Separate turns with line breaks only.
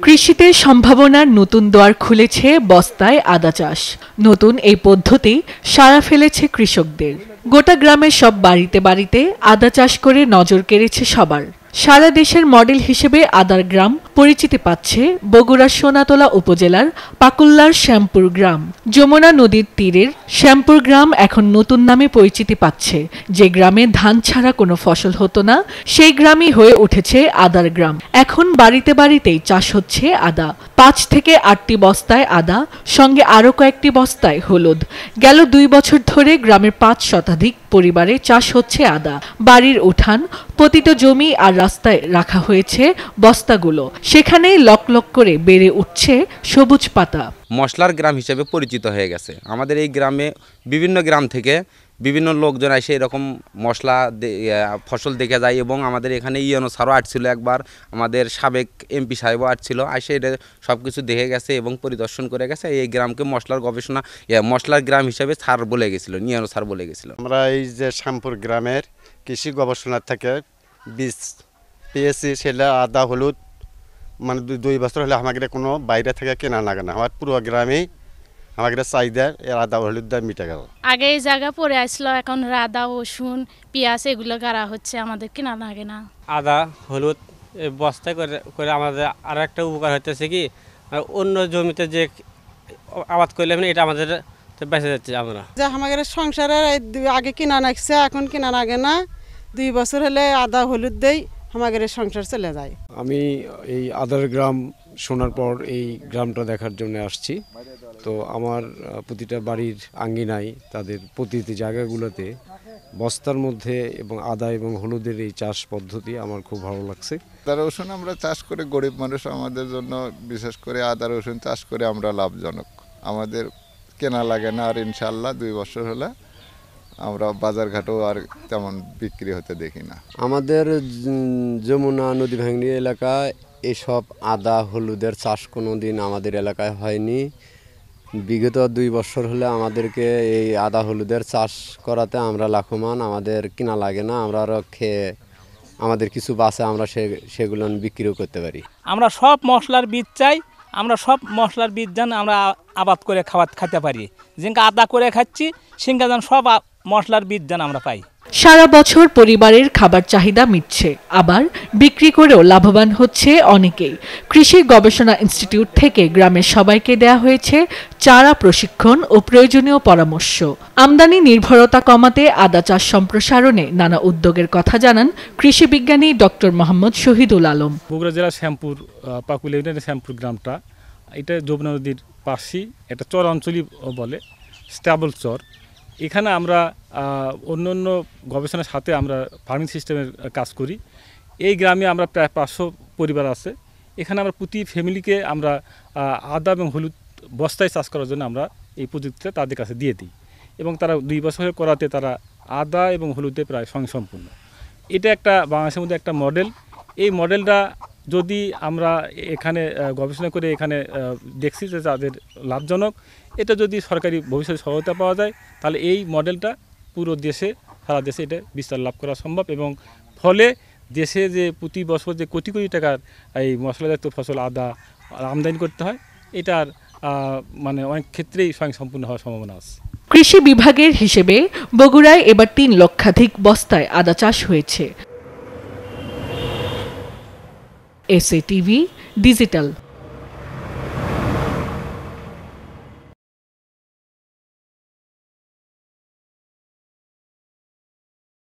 কৃষিতে সম্ভাবনার নতুন দ্বার খুলেছে বস্তায় আদা চাষ। নতুন এই পদ্ধতি সাড়া ফেলেছে কৃষকদের। গোটা গ্রামের সব বাড়িতে বাড়িতে আদা চাষ করে নজর কেড়েছে সবার। সারা দেশের মডেল হিসেবে আদার গ্রাম পরিচিতি পাচ্ছে বগুড়ার সোনাতলা উপজেলার পাকুল্লার শ্যামপুর গ্রাম। যমুনা নদীর তীরের শ্যামপুর গ্রাম এখন নতুন নামে পরিচিতি পাচ্ছে। যে গ্রামে ধান ছাড়া কোনো ফসল হতো না, সেই গ্রামই হয়ে উঠেছে আদার গ্রাম। এখন বাড়িতে বাড়িতেই চাষ হচ্ছে আদা। 5 থেকে 8টি বস্তায় আদা, সঙ্গে আরও কয়েকটি বস্তায় হলুদ। গেল 2 বছর ধরে গ্রামের 5 শতাধিক পরিবারে চাষ হচ্ছে আদা। বাড়ির উঠান, পতিত জমি আর রাস্তায় রাখা হয়েছে বস্তাগুলো। সেখানেই লক লক করে বেড়ে উঠছে সবুজ পাতা।
মশলার গ্রাম হিসেবে পরিচিত হয়ে গেছে। আমাদের এই গ্রামে বিভিন্ন গ্রাম থেকে বিভিন্ন লোকজন এসে এরকম মশলা ফসল দেখে যায়, এবং আমাদের এখানে ইউএনও স্যারও আসছিল একবার, আমাদের সাবেক এমপি সাহেবও আসছিল, এসে এটা সব কিছু দেখে গেছে এবং পরিদর্শন করে গেছে। এই গ্রামকে মশলার গবেষণা মশলার গ্রাম হিসেবে স্যার বলে গেছিল, ইউএনও স্যার বলে গেছিল।
আমরা এই যে শ্যামপুর গ্রামের কৃষি গবেষণা থেকে বীজ পেয়েছি, সেটা আদা হলুদ মানে 2 বছর হলে আমাদের কোনো বাইরে থেকে কেনা লাগে না। আমার পুরো গ্রামেই আমাদের চাহিদা আদা হলুদ দিয়ে মিটে গেল।
আগে এই জায়গা পড়ে আসলো, এখন আদা রসুন পেঁয়াজ এগুলো গাড়া হচ্ছে, আমাদের কেনা লাগে না।
আদা হলুদ বস্তায় করে আমাদের আর একটা উপকার হইতেছে কি, অন্য জমিতে যে আবাদ করলে এটা আমাদের বেঁচে যাচ্ছে। আমরা
যে আমাদের সংসারে আগে কিনা লাগছে, এখন কিনা লাগে না। 2 বছর হলে আদা হলুদ দেই, আমাদের সংসার চলে যায়।
আমি এই আদার গ্রাম শোনার পর এই গ্রামটা দেখার জন্য আসছি। তো আমার প্রতিটা বাড়ির আঙ্গিনায় তাদের প্রতিটি জায়গাগুলোতে বস্তার মধ্যে এবং আদা এবং হলুদের এই চাষ পদ্ধতি আমার খুব ভালো লাগছে।
আদা রসুন আমরা চাষ করে গরিব মানুষ, আমাদের জন্য বিশেষ করে আদা রসুন চাষ করে আমরা লাভজনক। আমাদের কেনা লাগে না, আর ইনশাল্লাহ 2 বছর হলে আমরা বাজারঘাটেও আর তেমন বিক্রি হতে দেখি না।
আমাদের যমুনা নদী ভাঙ্গি এলাকায় এসব আদা হলুদের চাষ কোনো দিন আমাদের এলাকায় হয়নি। বিগত 2 বছর হলে আমাদেরকে এই আদা হলুদের চাষ করাতে আমরা লাভবান। আমাদের কিনা লাগে না, আমরা আরও খেয়ে আমাদের কিছু বাঁচে, আমরা সেগুলো বিক্রিও করতে পারি।
আমরা সব মশলার বীজ চাই, আমরা সব মশলার বীজ যেন আমরা আবাদ করে খেতে পারি। যেটা আদা করে খাচ্ছি সেটা যেন সব মশলার বীজ যেন আমরা পাই।
সারা বছর পরিবারের খাবার চাহিদা মিটছে, আবার বিক্রি করেও লাভবান হচ্ছে অনেকেই। কৃষি গবেষণা ইনস্টিটিউট থেকে গ্রামের সবাইকে দেয়া হয়েছে চারা প্রশিক্ষণ ও প্রয়োজনীয় পরামর্শ। আমদানি নির্ভরতা কমাতে আদা চাষ সম্প্রসারণে নানা উদ্যোগের কথা জানান কৃষি বিজ্ঞানী ডক্টর মোহাম্মদ শহীদুল আলম।
বগুড়া জেলার শ্যামপুর পাকুলিয়া ইউনিয়নের শ্যামপুর গ্রামটা, এটা যমুনা নদীর পাশেই একটা চর অঞ্চলই বলে, স্ট্যাবল চর। এখানে আমরা অন্য অন্য গবেষণার সাথে আমরা ফার্মিং সিস্টেমের কাজ করি। এই গ্রামে আমরা প্রায় 500 পরিবার আছে। এখানে আমরা প্রতি ফ্যামিলিকে আমরা আদা এবং হলুদ বস্তায় চাষ করার জন্য আমরা এই প্রযুক্তিটা তাদের কাছে দিয়ে দিই, এবং তারা 2 বছরের করাতে তারা আদা এবং হলুদে প্রায় স্বয়ংসম্পূর্ণ। এটা একটা বাংলাদেশের মধ্যে একটা মডেল। এই মডেলটা যদি আমরা এখানে গবেষণা করে এখানে দেখছি যে তাদের লাভজনক, এটা যদি সরকারি ভবিষ্যতে সহায়তা পাওয়া যায়, তাহলে এই মডেলটা পুরো দেশে, সারা দেশে এটা বিস্তার লাভ করা সম্ভব, এবং ফলে দেশে যে প্রতি বছর যে কোটি কোটি টাকার এই মশলাজাত ফসল আদা আমদানি করতে হয়, এটার মানে অনেক ক্ষেত্রেই স্বয়ংসম্পূর্ণ হওয়ার সম্ভাবনা আছে।
কৃষি বিভাগের হিসেবে বগুড়ায় এবার 3 লক্ষাধিক বস্তায় আদা চাষ হয়েছে। SA TV digital.